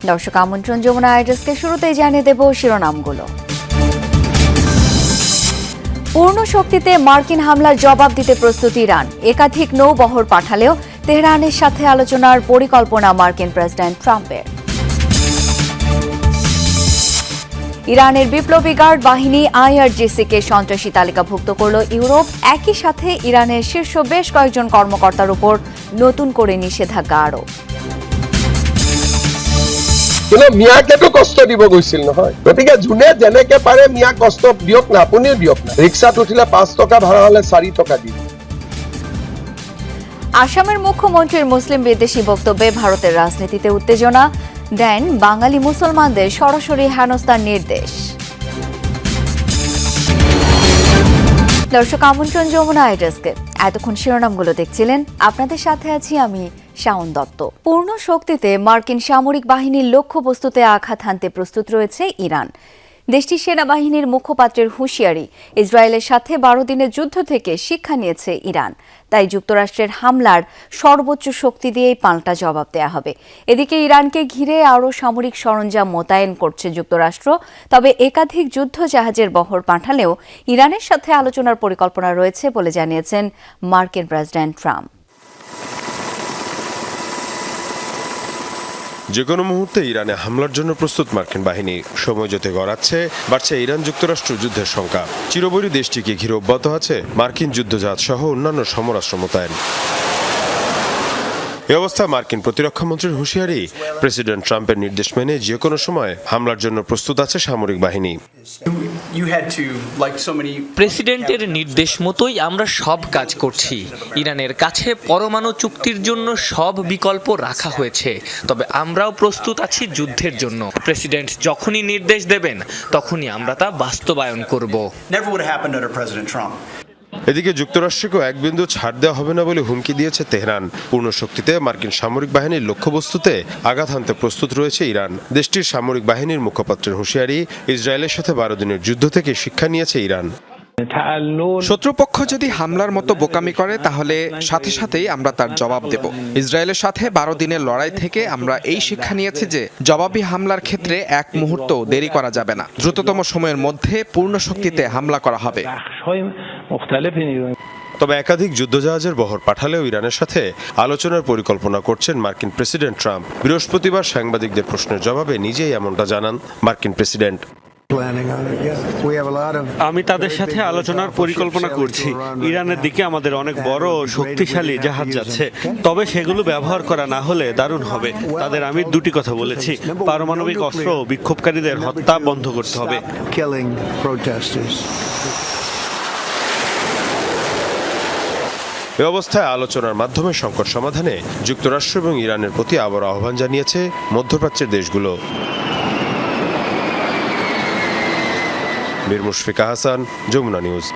দর্শক আমন্ত্রণ যমুনা আইডেসকে শুরুতেই জানিয়ে দেব শিরোনামগুলো। পূর্ণ শক্তিতে মার্কিন হামলার জবাব দিতে প্রস্তুত ইরান। একাধিক নৌবহর পাঠালেও তেহরানের সাথে আলোচনার পরিকল্পনা মার্কিন প্রেসিডেন্ট ট্রাম্পের। ইরানের বিপ্লবী গার্ড বাহিনী আইআরজিসিকে সন্ত্রাসী তালিকাভুক্ত করল ইউরোপ। একই সাথে ইরানের শীর্ষ বেশ কয়েকজন কর্মকর্তার উপর নতুন করে নিষেধাজ্ঞা আরোপ। মিয়াকেতো কষ্ট দিব গৈছিল নহয়, গতিকে যোনে যেনেকে পাৰে মিয়া কষ্ট দিয়ক না, আপুনিও দিয়ক না। ৰিক্সাত উঠিলে 5 টকা ভাড়া হলে 4 টকা দিব। আসামের মুখ্যমন্ত্রীর মুসলিম বিদ্বেষী বক্তব্যে ভারতের রাজনীতিতে উত্তেজনা, দেন বাঙালি মুসলমানদের সরাসরি হেনস্থার নির্দেশ। দর্শক আমন্ত্রণ যমুনা আইডেসকে। এতক্ষণ শিরোনামগুলো দেখছিলেন, আপনাদের সাথে আছি আমি শাওন দত্ত। পূর্ণ শক্তিতে মার্কিন সামরিক বাহিনীর লক্ষ্যবস্তুতে আঘাত হানতে প্রস্তুত রয়েছে ইরান। দেশটির সেনাবাহিনীর মুখপাত্রের হুঁশিয়ারি, ইসরায়েলের সাথে 12 দিনের যুদ্ধ থেকে শিক্ষা নিয়েছে ইরান। তাই যুক্তরাষ্ট্রের হামলার সর্বোচ্চ শক্তি দিয়েই পাল্টা জবাব দেয়া হবে। এদিকে ইরানকে ঘিরে আরও সামরিক সরঞ্জাম মোতায়েন করছে যুক্তরাষ্ট্র। তবে একাধিক যুদ্ধ জাহাজের বহর পাঠালেও ইরানের সাথে আলোচনার পরিকল্পনা রয়েছে বলে জানিয়েছেন মার্কিন প্রেসিডেন্ট ট্রাম্প। যে কোনো মুহূর্তে ইরানে হামলার জন্য প্রস্তুত মার্কিন বাহিনী। সময় যত গড়াচ্ছে বাড়ছে ইরান যুক্তরাষ্ট্র যুদ্ধের শঙ্কা। চিরবৈরী দেশটিকে ঘিরে অব্যাহত আছে মার্কিন যুদ্ধজাহাজ সহ অন্যান্য সমরাস্ত্র মোতায়েন। এ অবস্থায় মার্কিন প্রতিরক্ষা মন্ত্রীর হুঁশিয়ারি, প্রেসিডেন্ট ট্রাম্পের নির্দেশ মেনে যে কোনো সময় হামলার জন্য প্রস্তুত আছে সামরিক বাহিনী। প্রেসিডেন্টের নির্দেশ মতোই আমরা সব কাজ করছি। ইরানের কাছে পরমাণু চুক্তির জন্য সব বিকল্প রাখা হয়েছে, তবে আমরাও প্রস্তুত আছি যুদ্ধের জন্য। প্রেসিডেন্ট যখনই নির্দেশ দেবেন তখনই আমরা তা বাস্তবায়ন করব। এদিকে যুক্তরাষ্ট্রকেও এক বিন্দু ছাড় দেওয়া হবে না বলে হুমকি দিয়েছে তেহরান। পূর্ণ শক্তিতে মার্কিন সামরিক বাহিনীর লক্ষ্যবস্তুতে আঘাত হানতে প্রস্তুত রয়েছে ইরান। দেশটির সামরিক বাহিনীর মুখপাত্রের হুঁশিয়ারি, ইসরায়েলের সাথে 12 দিনের যুদ্ধ থেকে শিক্ষা নিয়েছে ইরান। শত্রুপক্ষ যদি হামলার মতো বোকামি করে তাহলে সাথে সাথেই আমরা তার জবাব দেব। ইসরায়েলের সাথে 12 দিনের লড়াই থেকে আমরা এই শিক্ষা নিয়েছি যে জবাবি হামলার ক্ষেত্রে এক মুহূর্ত দেরি করা যাবে না। দ্রুততম সময়ের মধ্যে পূর্ণ শক্তিতে হামলা করা হবে। তবে একাধিক যুদ্ধজাহাজের বহর পাঠালেও ইরানের সাথে আলোচনার পরিকল্পনা করছেন মার্কিন প্রেসিডেন্ট ট্রাম্প। বৃহস্পতিবার সাংবাদিকদের প্রশ্নের জবাবে নিজেই এমনটা জানান মার্কিন প্রেসিডেন্ট। আমি তাদের সাথে আলোচনার পরিকল্পনা করছি। ইরানের দিকে আমাদের অনেক বড় ও শক্তিশালী জাহাজ যাচ্ছে, তবে সেগুলো ব্যবহার করা না হলে দারুণ হবে। তাদের আমি দুটি কথা বলেছি, পারমাণবিক অস্ত্র ও বিক্ষোভকারীদের হত্যা বন্ধ করতে হবে। এ অবস্থায় আলোচনার মাধ্যমে সংকট সমাধানে যুক্তরাষ্ট্র এবং ইরানের প্রতি আবার আহ্বান জানিয়েছে মধ্যপ্রাচ্যের দেশগুলো। মীর মুশফিকা হাসান, যমুনা নিউজ।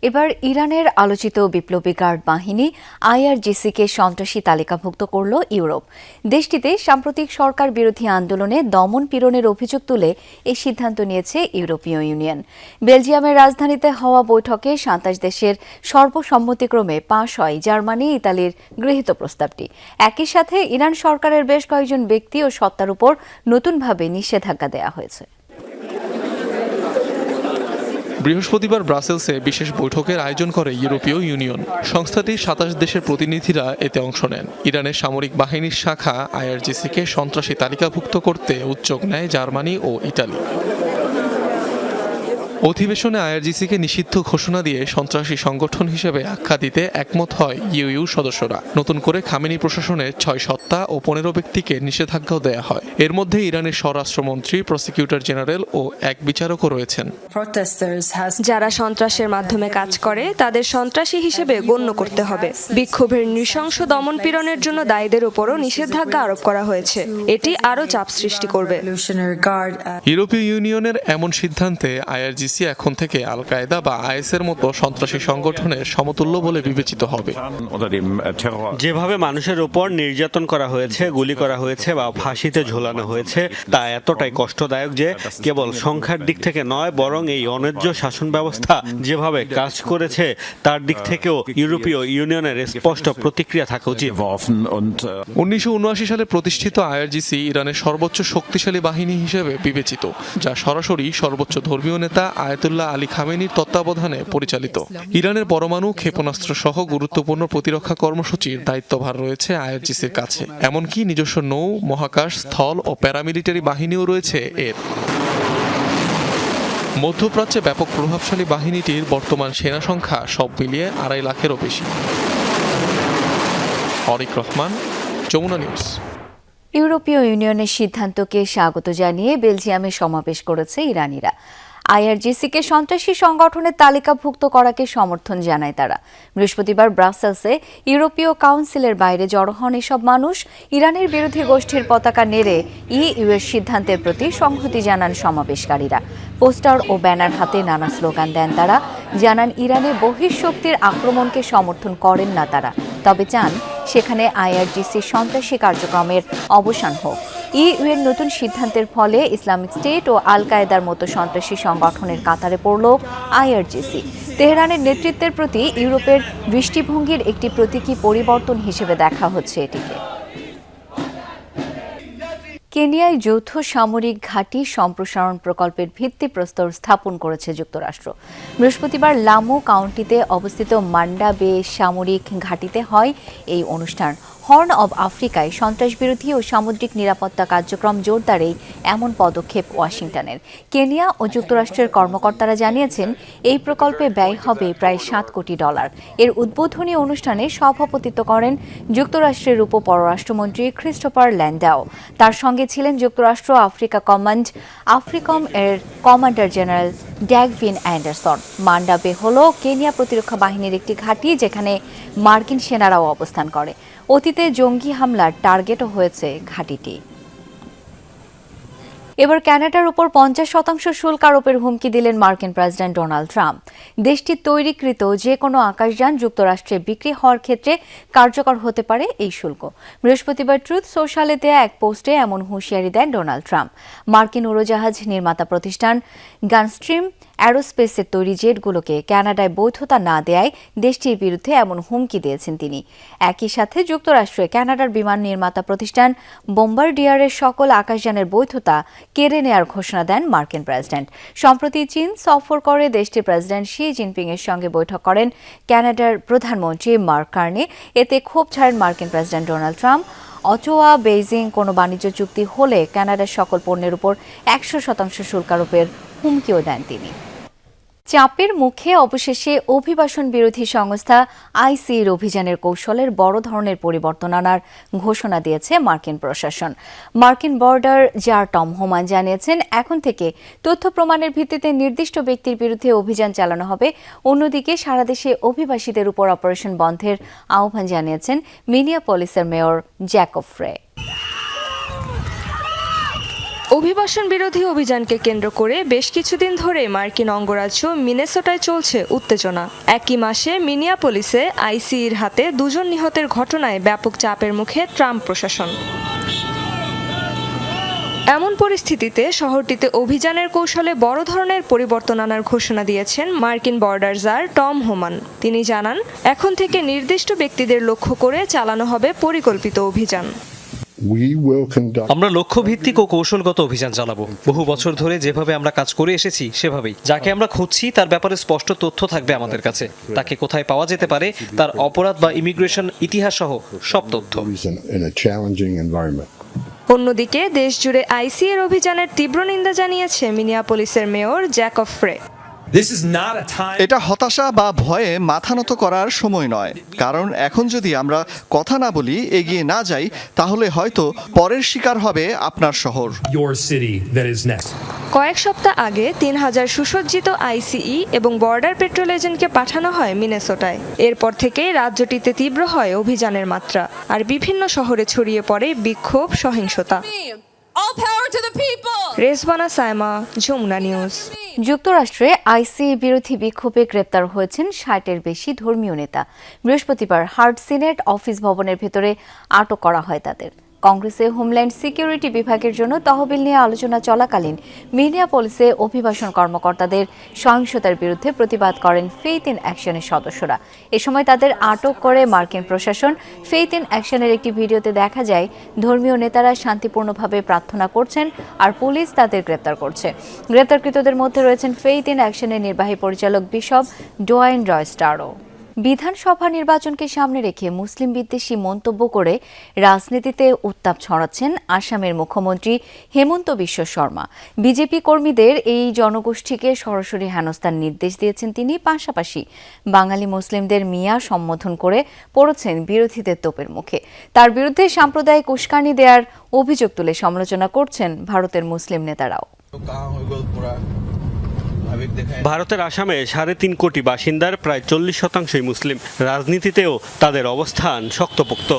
এবার ইরানের আলোচিত বিপ্লবী গার্ড বাহিনী আইআরজিসিকে সন্ত্রাসী তালিকাভুক্ত করল ইউরোপ। দেশটিতে সাম্প্রতিক সরকার বিরোধী আন্দোলনে দমন পীড়নের অভিযোগ তুলে এই সিদ্ধান্ত নিয়েছে ইউরোপীয় ইউনিয়ন। বেলজিয়ামের রাজধানীতে হওয়া বৈঠকে 27 দেশের সর্বসম্মতিক্রমে পাশ হয় জার্মানি, ইতালির গৃহীত প্রস্তাবটি। একই সাথে ইরান সরকারের বেশ কয়েকজন ব্যক্তি ও সত্তার উপর নতুনভাবে নিষেধাজ্ঞা দেওয়া হয়েছে। বৃহস্পতিবার ব্রাসেলসে বিশেষ বৈঠকের আয়োজন করে ইউরোপীয় ইউনিয়ন। সংস্থাটির 27 দেশের প্রতিনিধিরা এতে অংশ নেন। ইরানের সামরিক বাহিনীর শাখা আইআরজিসিকে সন্ত্রাসী তালিকাভুক্ত করতে উদ্যোগ নেয় জার্মানি ও ইতালি। অধিবেশনে আইআরজিসিকে নিষিদ্ধ ঘোষণা দিয়ে সন্ত্রাসী সংগঠন হিসেবে আখ্যা দিতে একমত হয় ইইউ সদস্যরা। নতুন করে খামেনি প্রশাসনের 6 সত্তা ও 15 ব্যক্তিকে নিষেধাজ্ঞাও দেয়া হয়। এর মধ্যে ইরানের স্বরাষ্ট্রমন্ত্রী, প্রসিকিউটর জেনারেল ও এক বিচারকও রয়েছেন। যারা সন্ত্রাসের মাধ্যমে কাজ করে তাদের সন্ত্রাসী হিসেবে গণ্য করতে হবে। বিক্ষোভের নৃশংস দমন পীড়নের জন্য দায়ীদের উপরও নিষেধাজ্ঞা আরোপ করা হয়েছে। এটি আরও চাপ সৃষ্টি করবে। ইউরোপীয় ইউনিয়নের এমন সিদ্ধান্তে আইআরজিসি আইআরজিসি এখন থেকে আল কায়েদা বা আইএসের মতো সন্ত্রাসী সংগঠনের সমতুল্য বলে বিবেচিত হবে। যেভাবে মানুষের উপর নির্যাতন করা হয়েছে, গুলি করা হয়েছে বা ফাঁসিতে ঝোলানো হয়েছে তা এতটাই কষ্টদায়ক যে কেবল সংখ্যার দিক থেকে নয়, বরং এই অন্যায্য শাসন ব্যবস্থা যেভাবে কাজ করেছে তার দিক থেকেও ইউরোপীয় ইউনিয়নের স্পষ্ট প্রতিক্রিয়া থাকা উচিত। 1979 সালে প্রতিষ্ঠিত আইআরজিসি ইরানের সর্বোচ্চ শক্তিশালী বাহিনী হিসেবে বিবেচিত, যা সরাসরি সর্বোচ্চ ধর্মীয় নেতা আয়াতুল্লাহ আলী খামেনির তত্ত্বাবধানে পরিচালিত। ইরানের পরমাণু ক্ষেপণাস্ত্র সহ গুরুত্বপূর্ণ প্রতিরক্ষা কর্মসূচির দায়িত্বভার রয়েছে আইআরজিসির কাছে। এমনকি নিজস্ব নৌ, মহাকাশ, স্থল ও প্যারামিলিটারি বাহিনীও রয়েছে এর। মধ্যপ্রাচ্যে ব্যাপক প্রভাবশালী বাহিনীটির বর্তমান সেনা সংখ্যা সব মিলিয়ে 2.5 লাখেরও বেশি। অরিক রহমান, যমুনা নিউজ। ইউরোপীয় ইউনিয়নের সিদ্ধান্তকে স্বাগত জানিয়ে বেলজিয়ামে সমাবেশ করেছে ইরানিরা। আইআরজিসিকে সন্ত্রাসী সংগঠনের তালিকাভুক্ত করাকে সমর্থন জানায় তারা। বৃহস্পতিবার ব্রাসেলসে ইউরোপীয় কাউন্সিলের বাইরে জড়ো হন এসব মানুষ। ইরানের বিরোধী গোষ্ঠীর পতাকা নেড়ে ইইউ এর সিদ্ধান্তের প্রতি সংহতি জানান সমাবেশকারীরা। পোস্টার ও ব্যানার হাতে নানা স্লোগান দেন তারা। জানান ইরানের বহিঃশক্তির আক্রমণকে সমর্থন করেন না তারা, তবে চান সেখানে আইআরজিসির সন্ত্রাসী কার্যক্রমের অবসান হোক। ইইউ এর নতুন সিদ্ধান্তের ফলে ইসলামিক স্টেট ও আল কায়েদার মতো সন্ত্রাসী সংগঠনের কাতারে পড়ল আইআরজিসি। তেহরানের নেতৃত্বের প্রতি ইউরোপের দৃষ্টিভঙ্গির একটি প্রতীকী পরিবর্তন হিসেবে দেখা হচ্ছে এটিকে। কেনিয়ায় যৌথ সামরিক ঘাঁটি সম্প্রসারণ প্রকল্পের ভিত্তিপ্রস্তর স্থাপন করেছে যুক্তরাষ্ট্র। বৃহস্পতিবার লামু কাউন্টিতে অবস্থিত মান্ডা বে সামরিক ঘাঁটিতে হয় এই অনুষ্ঠান। হর্ন অব আফ্রিকায় সন্ত্রাসবিরোধী ও সামুদ্রিক নিরাপত্তা কার্যক্রম জোরদারেই এমন পদক্ষেপ ওয়াশিংটনের। কেনিয়া ও যুক্তরাষ্ট্রের কর্মকর্তারা জানিয়েছেন এই প্রকল্পে ব্যয় হবে প্রায় $7 কোটি। এর উদ্বোধনী অনুষ্ঠানে সভাপতিত্ব করেন যুক্তরাষ্ট্রের উপ পররাষ্ট্রমন্ত্রী ক্রিস্টোফার ল্যান্ডাও। তার সঙ্গে ছিলেন যুক্তরাষ্ট্র আফ্রিকা কমান্ড আফ্রিকম এর কমান্ডার জেনারেল ড্যাগভিন অ্যান্ডারসন। মান্ডা বে হল কেনিয়া প্রতিরক্ষা বাহিনীর একটি ঘাঁটি যেখানে মার্কিন সেনারাও অবস্থান করে। অতীতে জঙ্গি হামলার টার্গেটও হয়েছে ঘাঁটিটি। এবার কানাডার উপর 50% শুল্ক আরোপের হুমকি দিলেন মার্কিন প্রেসিডেন্ট ডোনাল্ড ট্রাম্প। দেশটির তৈরিকৃত যে কোনো আকাশযান যুক্তরাষ্ট্রে বিক্রি হওয়ার ক্ষেত্রে কার্যকর হতে পারে এই শুল্ক। বৃহস্পতিবার ট্রুথ সোশ্যালে দেয়া এক পোস্টে এমন হুঁশিয়ারি দেন ডোনাল্ড ট্রাম্প। মার্কিন উড়োজাহাজ নির্মাতা প্রতিষ্ঠান গানস্ট্রিম অ্যারোস্পেসের তৈরি জেটগুলোকে কানাডায় বৈধতা না দেয়ায় দেশটির বিরুদ্ধে এমন হুমকি দিয়েছেন তিনি। একই সাথে যুক্তরাষ্ট্রে কানাডার বিমান নির্মাতা প্রতিষ্ঠান বোম্বার্ডিয়ারের সকল আকাশযানের বৈধতা কেড়ে নেয়ার ঘোষণা দেন মার্কিন প্রেসিডেন্ট। সম্প্রতি চীন সফর করে দেশটির প্রেসিডেন্ট শি জিনপিং এর সঙ্গে বৈঠক করেন কানাডার প্রধানমন্ত্রী মার্ক কার্নি। এতে ক্ষোভ ছাড়েন মার্কিন president Donald Trump. Ottawa Beijing কোনো বাণিজ্য চুক্তি হলে কানাডার সকল পণ্যের উপর 100% শুল্ক আরোপের হুমকিও দেন তিনি। চাপের মুখে অবশেষে অভিবাসন বিরোধী সংস্থা আইসির অভিযানের কৌশলের বড় ধরনের পরিবর্তন আনার ঘোষণা দিয়েছে মার্কিন প্রশাসন। মার্কিন বর্ডার জার টম হোমান জানিয়েছেন এখন থেকে তথ্য প্রমাণের ভিত্তিতে নির্দিষ্ট ব্যক্তির বিরুদ্ধে অভিযান চালানো হবে। অন্যদিকে সারা দেশে অভিবাসীদের উপর অপারেশন বন্ধের আহ্বান জানিয়েছেন মিনিয়াপলিসের মেয়র জ্যাকব ফ্রে। অভিবাসন বিরোধী অভিযানকে কেন্দ্র করে বেশ কিছুদিন ধরে মার্কিন অঙ্গরাজ্য মিনেসোটায় চলছে উত্তেজনা। একই মাসে মিনিয়াপলিসে আইসির হাতে 2 জন নিহতের ঘটনায় ব্যাপক চাপের মুখে ট্রাম্প প্রশাসন। এমন পরিস্থিতিতে শহরটিতে অভিযানের কৌশলে বড় ধরনের পরিবর্তন আনার ঘোষণা দিয়েছেন মার্কিন বর্ডার জার টম হোমান। তিনি জানান এখন থেকে নির্দিষ্ট ব্যক্তিদের লক্ষ্য করে চালানো হবে পরিকল্পিত অভিযান। আমরা লক্ষ্যভিত্তিক ও কৌশলগত অভিযান চালাবো। বহু বছর ধরে যেভাবে আমরা কাজ করে এসেছি সেভাবেই। যাকে আমরা খুঁজছি তার ব্যাপারে স্পষ্ট তথ্য থাকবে আমাদের কাছে। তাকে কোথায় পাওয়া যেতে পারে, তার অপরাধ বা ইমিগ্রেশন ইতিহাস সহ সব তথ্য। অন্যদিকে দেশজুড়ে আইসি এর অভিযানের তীব্র নিন্দা জানিয়েছে মিনিয়াপলিসের মেয়র জ্যাকব ফ্রে। এটা হতাশা বা ভয়ে মাথা নত করার সময় নয়, কারণ এখন যদি আমরা কথা না বলি, এগিয়ে না যাই, তাহলে হয়তো পরের শিকার হবে আপনার শহর। কয়েক সপ্তাহ আগে 3000 সুসজ্জিত আইসিই এবং বর্ডার পেট্রোল এজেন্টকে পাঠানো হয় মিনেসোটায়। এরপর থেকেই রাজ্যটিতে তীব্র হয় অভিযানের মাত্রা, আর বিভিন্ন শহরে ছড়িয়ে পড়ে বিক্ষোভ, সহিংসতা। রেজবানা সায়মা, যমুনা নিউজ। যুক্তরাষ্ট্রে আইসি বিরোধী বিক্ষোভে গ্রেপ্তার হয়েছেন ৬০-এর বেশি ধর্মীয় নেতা। বৃহস্পতিবার হার্ট সিনেট অফিস ভবনের ভেতরে আটক করা হয় তাদের। কংগ্রেসে হোমল্যান্ড সিকিউরিটি বিভাগের জন্য তহবিল নিয়ে আলোচনা চলাকালীন মিনিয়াপলিসে অভিবাসন কর্মকর্তাদের সহিংসতার বিরুদ্ধে প্রতিবাদ করেন ফেইথ ইন অ্যাকশনের সদস্যরা। এ সময় তাদের আটক করে মার্কিন প্রশাসন। ফেইথ ইন অ্যাকশনের একটি ভিডিওতে দেখা যায় ধর্মীয় নেতারা শান্তিপূর্ণভাবে প্রার্থনা করছেন আর পুলিশ তাদের গ্রেপ্তার করছে। গ্রেপ্তারকৃতদের মধ্যে রয়েছেন ফেইথ ইন অ্যাকশনের নির্বাহী পরিচালক বিশপ ডোয়াইন রয়স্টারও। বিধানসভা নির্বাচনকে সামনে রেখে মুসলিম বিদ্বেষী মন্তব্য করে রাজনীতিতে উত্তাপ ছড়াচ্ছেন আসামের মুখ্যমন্ত্রী হেমন্ত বিশ্ব শর্মা। বিজেপি কর্মীদের এই জনগোষ্ঠীকে সরাসরি হেনস্থার নির্দেশ দিয়েছেন তিনি। পাশাপাশি বাঙালি মুসলিমদের মিয়া সম্বোধন করে পড়েছেন বিরোধীদের তোপের মুখে। তার বিরুদ্ধে সাম্প্রদায়িক উস্কানি দেওয়ার অভিযোগ তুলে সমালোচনা করছেন ভারতের মুসলিম নেতারাও। ভারতের আসামে ৩.৫ কোটি বাসিন্দার প্রায় ৪০% মুসলিম। রাজনীতিতেও তাদের অবস্থান শক্তপোক্ত।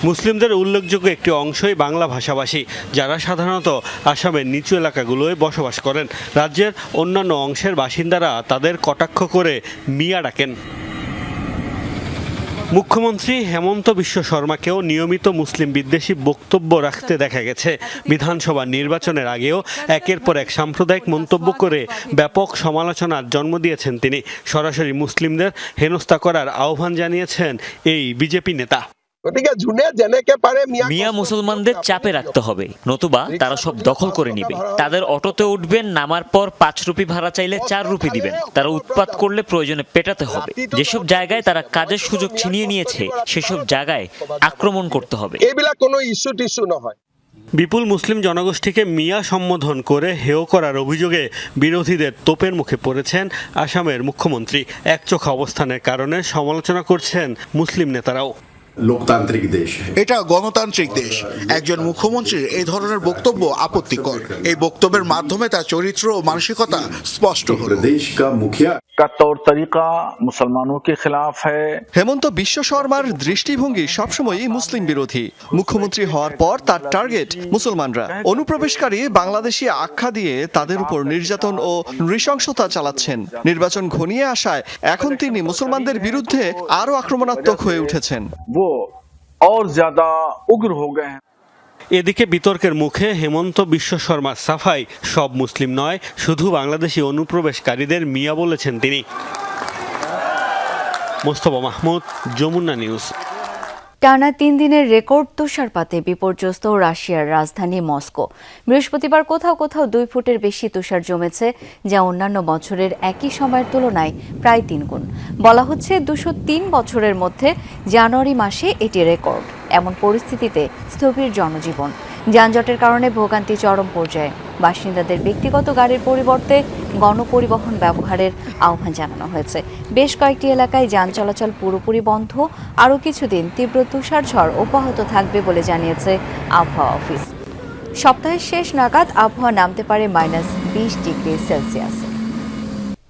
মুসলিমদের উল্লেখযোগ্য একটি অংশই বাংলা ভাষাভাষী, যারা সাধারণত আসামের নিচু এলাকাগুলোয় বসবাস করেন। রাজ্যের অন্যান্য অংশের বাসিন্দারা তাদের কটাক্ষ করে মিয়া ডাকেন। মুখ্যমন্ত্রী হেমন্ত বিশ্ব শর্মাকেও নিয়মিত মুসলিম বিদ্বেষী বক্তব্য রাখতে দেখা গেছে। বিধানসভা নির্বাচনের আগেও একের পর এক সাম্প্রদায়িক মন্তব্য করে ব্যাপক সমালোচনার জন্ম দিয়েছেন তিনি। সরাসরি মুসলিমদের হেনস্থা করার আহ্বান জানিয়েছেন এই বিজেপি নেতা। মিয়া মুসলমানদের চাপে রাখতে হবে, নতুবা তারা সব দখল করে নিবে। তাদের অটোতে উঠবেন, নামার পর 5 রুপি ভাড়া চাইলে 4 রুপি দিবেন। তারা উৎপাত করলে প্রয়োজনে পেটাতে হবে। যেসব জায়গায় তারা কাজের সুযোগ ছিনিয়ে নিয়েছে সেসব জায়গায় আক্রমণ করতে হবে। এইবিলাক কোনো ইস্যু টিস্যু নহয়। বিপুল মুসলিম জনগোষ্ঠীকে মিয়া সম্বোধন করে হেয় করার অভিযোগে বিরোধীদের তোপের মুখে পড়েছেন আসামের মুখ্যমন্ত্রী। একচোখা অবস্থানের কারণে সমালোচনা করছেন মুসলিম নেতারাও। লোকতান্ত্রিক দেশ, এটা গণতান্ত্রিক দেশ। একজন মুখ্যমন্ত্রীর এই ধরনের বক্তব্য আপত্তিকর। এই বক্তব্যের মাধ্যমে তার চরিত্র ও মানসিকতা স্পষ্ট হলো। দেশ কা মুখিয়া কা তৌর তরিকা মুসলমানों के खिलाफ है। হেমন্ত বিশ্ব শর্মার দৃষ্টিভঙ্গি সবসময়ই মুসলিম বিরোধী। মুখ্যমন্ত্রী হওয়ার পর তার টার্গেট মুসলমানরা। অনুপ্রবেশকারী বাংলাদেশি আখ্যা দিয়ে তাদের উপর নির্যাতন ও নৃশংসতা চালাচ্ছেন। নির্বাচন ঘনিয়ে আসায় এখন তিনি মুসলমানদের বিরুদ্ধে আরও আক্রমণাত্মক হয়ে উঠেছেন। এদিকে বিতর্কের মুখে হেমন্ত বিশ্ব শর্মার সাফাই, সব মুসলিম নয়, শুধু বাংলাদেশি অনুপ্রবেশকারীদের মিয়া বলেছেন তিনি। মোস্তফা মাহমুদ, যমুনা নিউজ। টানা 3 দিনের রেকর্ড তুষারপাতে বিপর্যস্ত রাশিয়ার রাজধানী মস্কো। বৃহস্পতিবার কোথাও কোথাও 2 ফুটের বেশি তুষার জমেছে, যা অন্যান্য বছরের একই সময়ের তুলনায় প্রায় 3 গুণ। বলা হচ্ছে 203 বছরের মধ্যে জানুয়ারি মাসে এটি রেকর্ড। এমন পরিস্থিতিতে স্থবির জনজীবন। যানজটের কারণে ভোগান্তি চরম পর্যায়ে। বাসিন্দাদের ব্যক্তিগত গাড়ির পরিবর্তে গণপরিবহন ব্যবহারের আহ্বান জানানো হয়েছে। বেশ কয়েকটি এলাকায় যান চলাচল পুরোপুরি বন্ধ। আরও কিছুদিন তীব্র তুষারঝড় অব্যাহত থাকবে বলে জানিয়েছে আবহাওয়া অফিস। সপ্তাহের শেষ নাগাদ আবহাওয়া নামতে পারে -20 ডিগ্রি সেলসিয়াসে।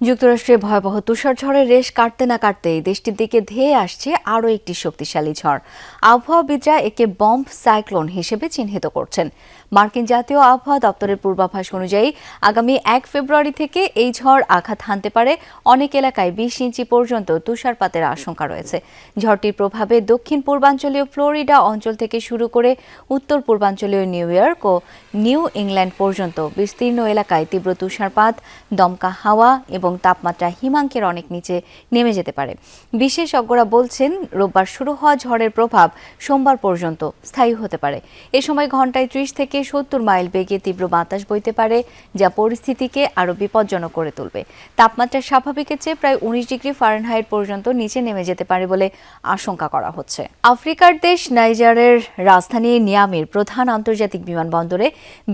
যুক্তরাষ্ট্রে ভয়াবহ তুষারঝড়ের রেশ কাটতে না কাটতেই দেশটির দিকে ধেয়ে আসছে আরও একটি শক্তিশালী ঝড়। আবহাওয়াবিদরা একে বম্ব সাইক্লোন হিসেবে চিহ্নিত করছেন। মার্কিন জাতীয় আবহাওয়া দপ্তরের পূর্বাভাস অনুযায়ী আগামী 1 ফেব্রুয়ারি থেকে এই ঝড় আঘাত হানতে পারে। অনেক এলাকায় 20 ইঞ্চি পর্যন্ত তুষারপাতের আশঙ্কা রয়েছে। ঝড়টির প্রভাবে দক্ষিণ পূর্বাঞ্চলীয় ফ্লোরিডা অঞ্চল থেকে শুরু করে উত্তর পূর্বাঞ্চলীয় নিউ ইয়র্ক ও নিউ ইংল্যান্ড পর্যন্ত বিস্তীর্ণ এলাকায় তীব্র তুষারপাত, দমকা হাওয়া এবং তাপমাত্রা হিমাঙ্কের অনেক নিচে নেমে যেতে পারে। বিশেষজ্ঞরা বলছেন রোববার শুরু হওয়া ঝড়ের প্রভাব সোমবার পর্যন্ত স্থায়ী হতে পারে। এ সময় ঘন্টায় 30 থেকে 70 মাইল বেগে তীব্র বাতাস বইতে পারে, যা পরিস্থিতিকে আরও বিপজ্জনক করে তুলবে। তাপমাত্রা স্বাভাবিকের চেয়ে প্রায় 19 ডিগ্রি ফারেনহাইট পর্যন্ত নিচে নেমে যেতে পারে বলে আশঙ্কা করা হচ্ছে। আফ্রিকার দেশ নাইজারের রাজধানী নিয়ামির প্রধান আন্তর্জাতিক বিমানবন্দরে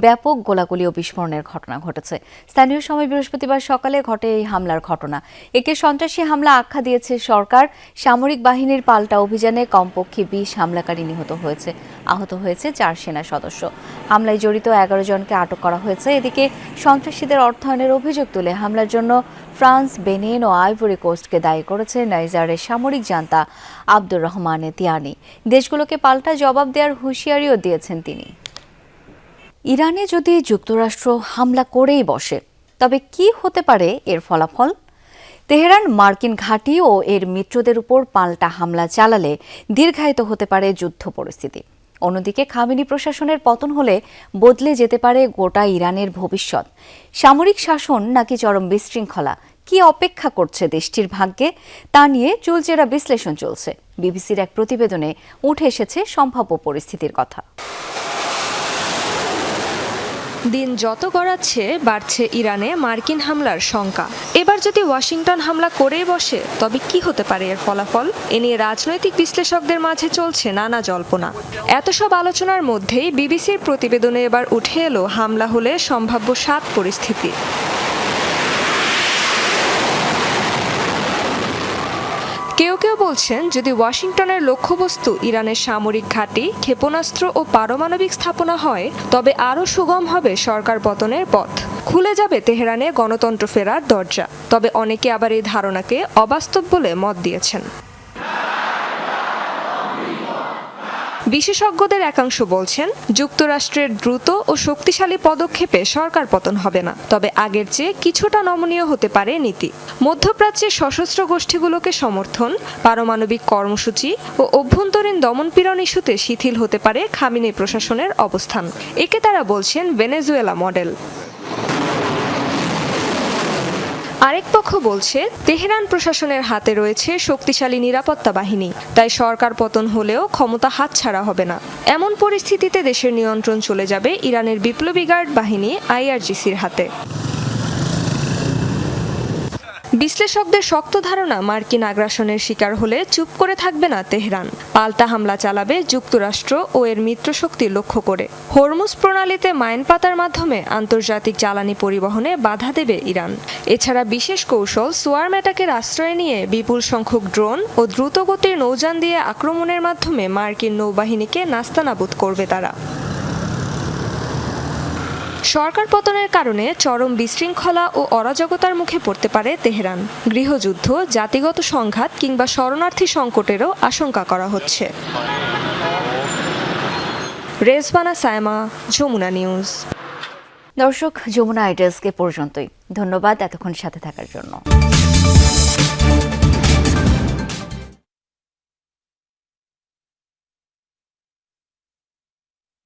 ব্যাপক গোলাগুলি ও বিস্ফোরণের ঘটনা ঘটেছে। স্থানীয় সময় বৃহস্পতিবার সকালে ঘটে এই হামলার ঘটনা। একে সন্ত্রাসী হামলা আখ্যা দিয়েছে সরকার। সামরিক বাহিনীর পাল্টা অভিযানে কমপক্ষে 20 হামলাকারী নিহত হয়েছে। আহত হয়েছে 4 সেনা সদস্য। হামলায় জড়িত 11 জনকে আটক করা হয়েছে। এদিকে সন্ত্রাসীদের অর্থায়নের অভিযোগ তুলে হামলার জন্য ফ্রান্স, বেনিন ও আইভরি কোস্টকে দায়ী করেছে নাইজারের সামরিক জান্তা আব্দুর রহমান তিয়ানি। দেশগুলোকে পাল্টা জবাব দেওয়ার হুঁশিয়ারিও দিয়েছেন তিনি। ইরানে যদি যুক্তরাষ্ট্র হামলা করেই বসে তবে কি হতে পারে এর ফলাফল? তেহরান মার্কিন ঘাঁটি ও এর মিত্রদের উপর পাল্টা হামলা চালালে দীর্ঘায়িত হতে পারে যুদ্ধ পরিস্থিতি। অন্যদিকে খামেনি প্রশাসনের পতন হলে বদলে যেতে পারে গোটা ইরানের ভবিষ্যৎ। সামরিক শাসন নাকি চরম বিশৃঙ্খলা, কি অপেক্ষা করছে দেশটির ভাগ্যে তা নিয়ে চুলচেরা বিশ্লেষণ চলছে। বিবিসির এক প্রতিবেদনে উঠে এসেছে সম্ভাব্য পরিস্থিতির কথা। দিন যত গড়াচ্ছে বাড়ছে ইরানে মার্কিন হামলার শঙ্কা। এবার যদি ওয়াশিংটন হামলা করেই বসে তবে কি হতে পারে এর ফলাফল? এ নিয়ে রাজনৈতিক বিশ্লেষকদের মাঝে চলছে নানা জল্পনা। এত সব আলোচনার মধ্যেই বিবিসির প্রতিবেদনে এবার উঠে এলো হামলা হলে সম্ভাব্য 7 পরিস্থিতি। কেউ কেউ বলছেন যদি ওয়াশিংটনের লক্ষ্যবস্তু ইরানের সামরিক ঘাঁটি, ক্ষেপণাস্ত্র ও পারমাণবিক স্থাপনা হয় তবে আরও সুগম হবে সরকার পতনের পথ, খুলে যাবে তেহরানে গণতন্ত্র ফেরার দরজা। তবে অনেকে আবার এই ধারণাকে অবাস্তব বলে মত দিয়েছেন। বিশেষজ্ঞদের একাংশ বলছেন যুক্তরাষ্ট্রের দ্রুত ও শক্তিশালী পদক্ষেপে সরকার পতন হবে না, তবে আগের চেয়ে কিছুটা নমনীয় হতে পারে নীতি। মধ্যপ্রাচ্যের সশস্ত্র গোষ্ঠীগুলোকে সমর্থন, পারমাণবিক কর্মসূচি ও অভ্যন্তরীণ দমনপীড়ন ইস্যুতে শিথিল হতে পারে খামেনি প্রশাসনের অবস্থান। একে তারা বলছেন ভেনেজুয়েলা মডেল। আরেক পক্ষ বলছে তেহরান প্রশাসনের হাতে রয়েছে শক্তিশালী নিরাপত্তা বাহিনী, তাই সরকার পতন হলেও ক্ষমতা হাতছাড়া হবে না। এমন পরিস্থিতিতে দেশের নিয়ন্ত্রণ চলে যাবে ইরানের বিপ্লবী গার্ড বাহিনী IRGCর হাতে। বিশ্লেষকদের শক্ত ধারণা মার্কিন আগ্রাসনের শিকার হলে চুপ করে থাকবে না তেহরান, পাল্টা হামলা চালাবে যুক্তরাষ্ট্র ও এর মিত্রশক্তি লক্ষ্য করে। হরমুজ প্রণালীতে মাইন পাতার মাধ্যমে আন্তর্জাতিক জ্বালানি পরিবহনে বাধা দেবে ইরান। এছাড়া বিশেষ কৌশল সোয়ার্ম অ্যাটাকের আশ্রয় নিয়ে বিপুল সংখ্যক ড্রোন ও দ্রুতগতির নৌযান দিয়ে আক্রমণের মাধ্যমে মার্কিন নৌবাহিনীকে নাস্তানাবুদ করবে তারা। সরকার পতনের কারণে চরম বিশৃঙ্খলা ও অরাজকতার মুখে পড়তে পারে তেহরান। গৃহযুদ্ধ, জাতিগত সংঘাত কিংবা শরণার্থী সংকটেরও আশঙ্কা করা হচ্ছে। রেজবানা সায়মা, যমুনা নিউজ। দর্শক, যমুনা ডেস্ক এ পর্যন্তই। ধন্যবাদ এতক্ষণ সাথে থাকার জন্য।